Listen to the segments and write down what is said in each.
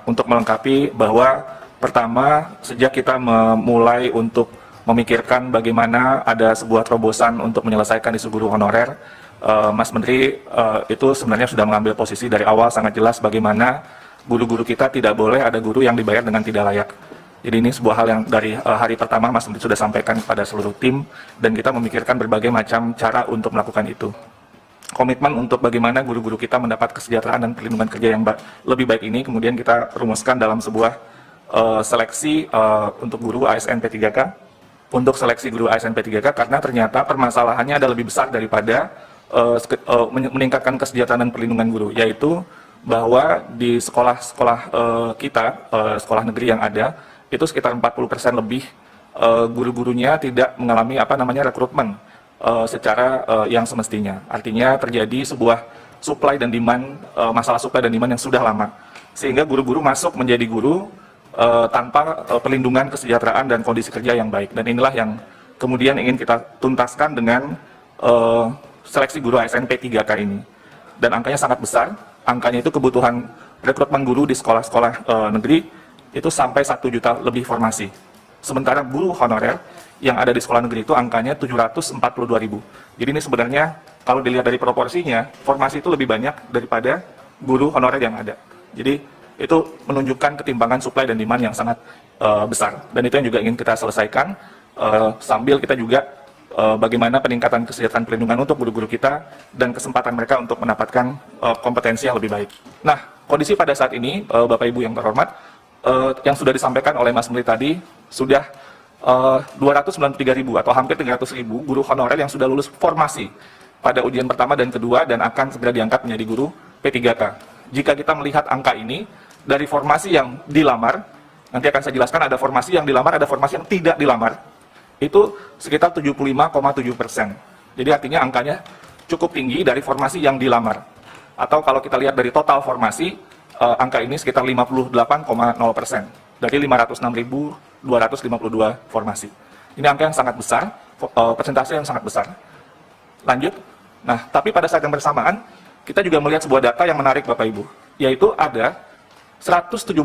untuk melengkapi bahwa pertama, sejak kita memulai untuk memikirkan bagaimana ada sebuah terobosan untuk menyelesaikan isu guru honorer, Mas Menteri itu sebenarnya sudah mengambil posisi dari awal sangat jelas bagaimana guru-guru kita tidak boleh ada guru yang dibayar dengan tidak layak. Jadi ini sebuah hal yang dari hari pertama Mas Menteri sudah sampaikan kepada seluruh tim, dan kita memikirkan berbagai macam cara untuk melakukan itu. Komitmen untuk bagaimana guru-guru kita mendapat kesejahteraan dan perlindungan kerja yang lebih baik ini kemudian kita rumuskan dalam sebuah seleksi untuk guru ASN P3K. Untuk seleksi guru ASN P3K karena ternyata permasalahannya ada lebih besar daripada meningkatkan kesejahteraan dan perlindungan guru, yaitu bahwa di sekolah-sekolah kita, sekolah negeri yang ada, itu sekitar 40% lebih guru-gurunya tidak mengalami rekrutmen secara yang semestinya. Artinya terjadi sebuah supply dan demand, masalah supply dan demand yang sudah lama, sehingga guru-guru masuk menjadi guru tanpa perlindungan kesejahteraan dan kondisi kerja yang baik. Dan inilah yang kemudian ingin kita tuntaskan dengan seleksi guru ASN P3K ini. Dan angkanya sangat besar, angkanya itu kebutuhan rekrutmen guru di sekolah-sekolah negeri itu sampai 1 juta lebih formasi. Sementara guru honorer yang ada di sekolah negeri itu angkanya 742.000. Jadi ini sebenarnya kalau dilihat dari proporsinya, formasi itu lebih banyak daripada guru honorer yang ada. Jadi itu menunjukkan ketimbangan supply dan demand yang sangat besar. Dan itu yang juga ingin kita selesaikan, sambil kita juga bagaimana peningkatan kesejahteraan perlindungan untuk guru-guru kita dan kesempatan mereka untuk mendapatkan kompetensi yang lebih baik. Nah, kondisi pada saat ini, Bapak Ibu yang terhormat, yang sudah disampaikan oleh Mas Menteri tadi, sudah 293.000 atau hampir 300.000 guru honorer yang sudah lulus formasi pada ujian pertama dan kedua dan akan segera diangkat menjadi guru P3K. Jika kita melihat angka ini, dari formasi yang dilamar, nanti akan saya jelaskan ada formasi yang dilamar, ada formasi yang tidak dilamar, itu sekitar 75,7%. Jadi artinya angkanya cukup tinggi dari formasi yang dilamar. Atau kalau kita lihat dari total formasi, angka ini sekitar 58,0%. Dari 506.252 formasi. Ini angka yang sangat besar, persentase yang sangat besar. Lanjut. Nah, tapi pada saat yang bersamaan, kita juga melihat sebuah data yang menarik Bapak Ibu, yaitu ada 117.000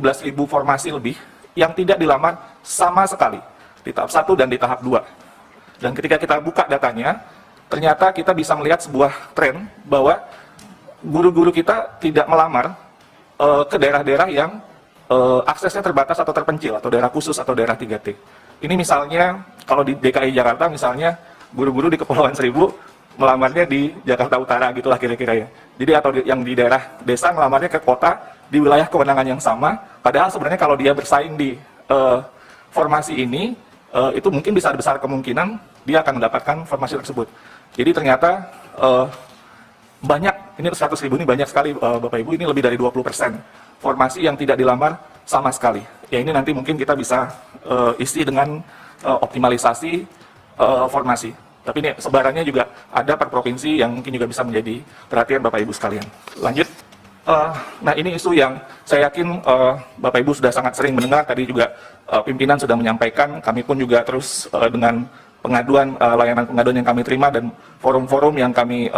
formasi lebih yang tidak dilamar sama sekali di tahap 1 dan di tahap 2. Dan ketika kita buka datanya, ternyata kita bisa melihat sebuah tren bahwa guru-guru kita tidak melamar ke daerah-daerah yang aksesnya terbatas atau terpencil, atau daerah khusus atau daerah 3T. Ini misalnya kalau di DKI Jakarta misalnya guru-guru di Kepulauan Seribu melamarnya di Jakarta Utara gitulah kira-kira ya. Jadi atau yang di daerah desa melamarnya ke kota di wilayah kewenangan yang sama, padahal sebenarnya kalau dia bersaing di formasi ini itu mungkin bisa besar kemungkinan dia akan mendapatkan formasi tersebut. Jadi ternyata banyak, ini 100.000 ini banyak sekali Bapak Ibu, ini lebih dari 20% formasi yang tidak dilamar sama sekali. Ya ini nanti mungkin kita bisa isi dengan optimalisasi formasi. Tapi ini sebarannya juga ada per provinsi yang mungkin juga bisa menjadi perhatian Bapak Ibu sekalian. Lanjut. Nah ini isu yang saya yakin Bapak Ibu sudah sangat sering mendengar, tadi juga pimpinan sudah menyampaikan, kami pun juga terus dengan pengaduan, layanan pengaduan yang kami terima dan forum-forum yang kami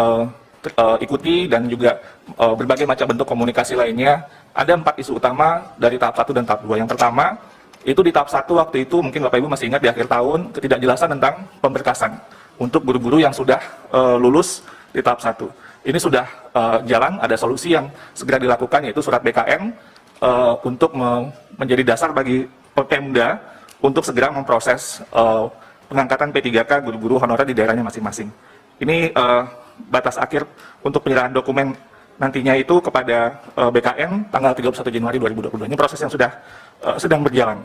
ikuti dan juga berbagai macam bentuk komunikasi lainnya, ada 4 isu utama dari tahap 1 dan tahap 2. Yang pertama, itu di tahap 1 waktu itu mungkin Bapak Ibu masih ingat di akhir tahun, ketidakjelasan tentang pemberkasan untuk guru-guru yang sudah lulus di tahap 1. Ini sudah jalan, ada solusi yang segera dilakukan, yaitu surat BKN untuk menjadi dasar bagi Pemda untuk segera memproses pengangkatan P3K guru-guru honorer di daerahnya masing-masing. Ini batas akhir untuk penyerahan dokumen nantinya itu kepada BKN tanggal 31 Januari 2022. Ini proses yang sudah sedang berjalan.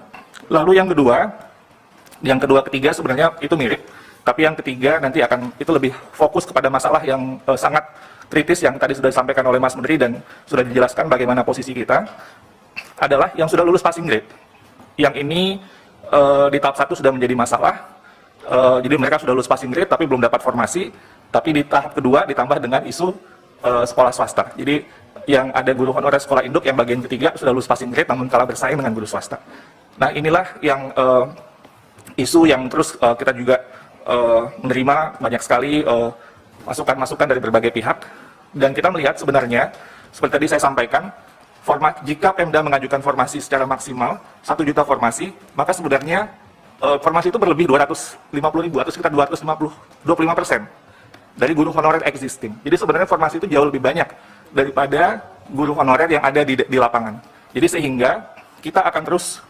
Lalu yang kedua, ketiga sebenarnya itu mirip, tapi yang ketiga nanti akan itu lebih fokus kepada masalah yang sangat kritis yang tadi sudah disampaikan oleh Mas Menteri dan sudah dijelaskan bagaimana posisi kita, adalah yang sudah lulus passing grade. Yang ini di tahap 1 sudah menjadi masalah, jadi mereka sudah lulus passing grade tapi belum dapat formasi, tapi di tahap kedua ditambah dengan isu sekolah swasta. Jadi yang ada guru honorer sekolah induk yang bagian ketiga sudah lulus passing grade namun kalah bersaing dengan guru swasta. Nah inilah yang isu yang terus kita juga menerima banyak sekali masukan-masukan dari berbagai pihak, dan kita melihat sebenarnya seperti tadi saya sampaikan, jika Pemda mengajukan formasi secara maksimal 1 juta formasi, maka sebenarnya formasi itu berlebih 250.000 atau sekitar 25% dari guru honorer existing. Jadi sebenarnya formasi itu jauh lebih banyak daripada guru honorer yang ada di lapangan. Jadi sehingga kita akan terus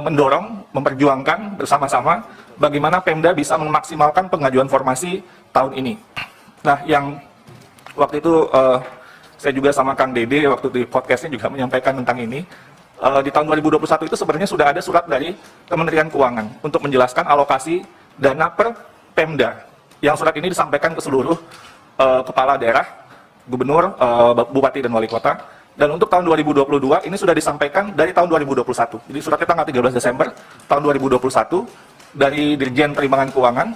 mendorong, memperjuangkan bersama-sama bagaimana Pemda bisa memaksimalkan pengajuan formasi tahun ini. Nah, yang waktu itu saya juga sama Kang Dede waktu di podcastnya juga menyampaikan tentang ini. Di tahun 2021 itu sebenarnya sudah ada surat dari Kementerian Keuangan untuk menjelaskan alokasi dana per Pemda. Yang surat ini disampaikan ke seluruh kepala daerah, gubernur, bupati, dan wali kota. Dan untuk tahun 2022 ini sudah disampaikan dari tahun 2021. Jadi suratnya tanggal 13 Desember tahun 2021 dari Dirjen Perimbangan Keuangan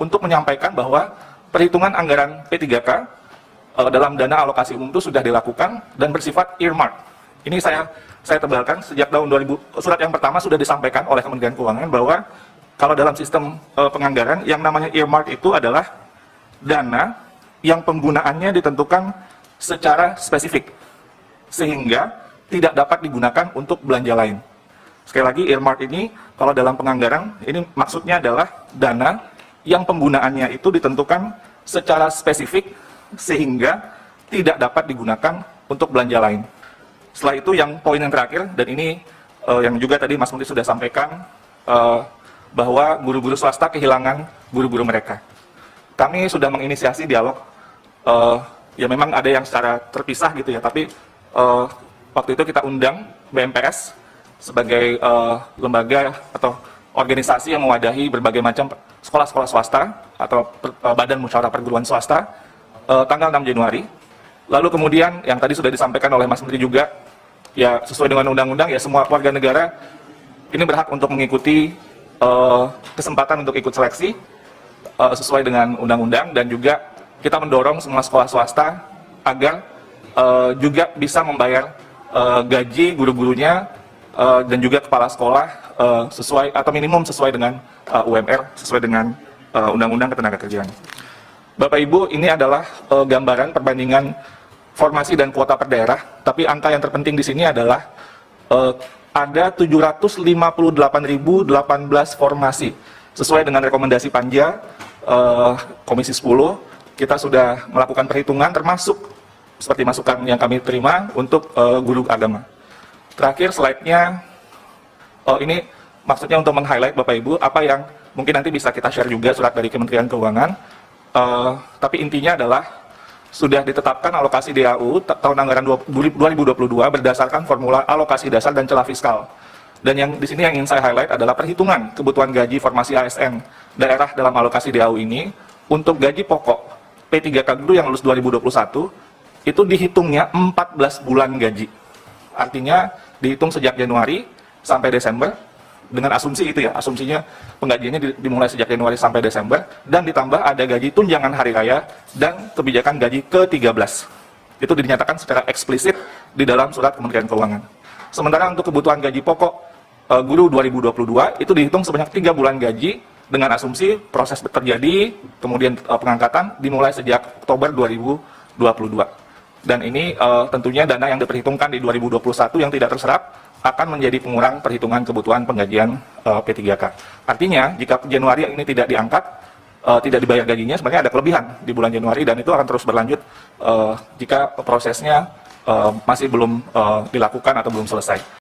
untuk menyampaikan bahwa perhitungan anggaran P3K dalam dana alokasi umum itu sudah dilakukan dan bersifat earmark. Ini saya tebalkan sejak tahun 2000, surat yang pertama sudah disampaikan oleh Kementerian Keuangan bahwa kalau dalam sistem penganggaran yang namanya earmark itu adalah dana yang penggunaannya ditentukan secara spesifik sehingga tidak dapat digunakan untuk belanja lain. Sekali lagi, earmark ini kalau dalam penganggaran ini maksudnya adalah dana yang penggunaannya itu ditentukan secara spesifik sehingga tidak dapat digunakan untuk belanja lain. Setelah itu yang poin yang terakhir, dan ini yang juga tadi Mas Menteri sudah sampaikan, bahwa guru-guru swasta kehilangan guru-guru mereka. Kami sudah menginisiasi dialog, ya memang ada yang secara terpisah gitu ya, tapi waktu itu kita undang BMPS sebagai lembaga atau organisasi yang mewadahi berbagai macam sekolah-sekolah swasta atau badan musyawarah perguruan swasta tanggal 6 Januari. Lalu kemudian yang tadi sudah disampaikan oleh Mas Menteri juga, ya sesuai dengan undang-undang ya semua warga negara ini berhak untuk mengikuti kesempatan untuk ikut seleksi sesuai dengan undang-undang, dan juga kita mendorong semua sekolah swasta agar juga bisa membayar gaji guru-gurunya dan juga kepala sekolah sesuai atau minimum sesuai dengan UMR, sesuai dengan Undang-Undang Ketenagakerjaan. Bapak Ibu, ini adalah gambaran perbandingan formasi dan kuota per daerah, tapi angka yang terpenting di sini adalah ada 758.018 formasi. Sesuai dengan rekomendasi Panja Komisi 10, kita sudah melakukan perhitungan termasuk seperti masukan yang kami terima untuk guru agama. Terakhir slide-nya, ini maksudnya untuk meng-highlight Bapak Ibu apa yang mungkin nanti bisa kita share juga surat dari Kementerian Keuangan. Tapi intinya adalah sudah ditetapkan alokasi DAU tahun anggaran 2022 berdasarkan formula alokasi dasar dan celah fiskal. Dan yang di sini yang ingin saya highlight adalah perhitungan kebutuhan gaji formasi ASN daerah dalam alokasi DAU ini untuk gaji pokok P3K guru yang lulus 2021 itu dihitungnya 14 bulan gaji. Artinya dihitung sejak Januari sampai Desember dengan asumsi itu ya, asumsinya penggajiannya dimulai sejak Januari sampai Desember, dan ditambah ada gaji tunjangan hari raya dan kebijakan gaji ke-13. Itu dinyatakan secara eksplisit di dalam surat Kementerian Keuangan. Sementara untuk kebutuhan gaji pokok guru 2022 itu dihitung sebanyak 3 bulan gaji dengan asumsi proses terjadi, kemudian pengangkatan dimulai sejak Oktober 2022. Dan ini tentunya dana yang diperhitungkan di 2021 yang tidak terserap akan menjadi pengurang perhitungan kebutuhan penggajian P3K. Artinya, jika Januari ini tidak diangkat, tidak dibayar gajinya, sebenarnya ada kelebihan di bulan Januari, dan itu akan terus berlanjut jika prosesnya masih belum dilakukan atau belum selesai.